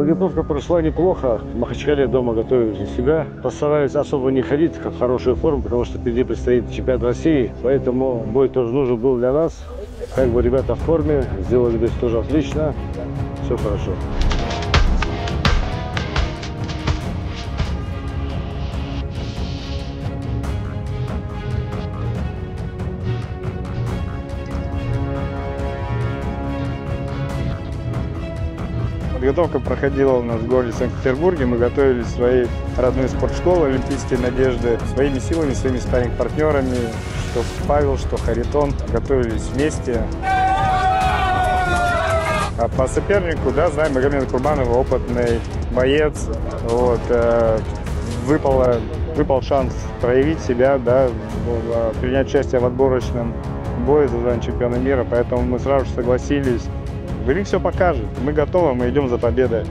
Подготовка прошла неплохо. В Махачкале дома готовились для себя. Постарались особо не ходить в хорошую форму, потому что впереди предстоит чемпионат России. Поэтому бой тоже нужен был для нас. Как бы ребята в форме, сделали здесь тоже отлично. Все хорошо. Подготовка проходила у нас в городе Санкт-Петербурге. Мы готовились в своей родной спортшколе «Олимпийские надежды» своими силами, своими спарринг-партнерами, что Павел, что Харитон. Готовились вместе. А по сопернику, да, знаем Магомеда Курбанова, опытный боец. Вот, выпал шанс проявить себя, да, принять участие в отборочном бое за звание чемпиона мира, поэтому мы сразу же согласились. Время все покажет. Мы готовы, мы идем за победой.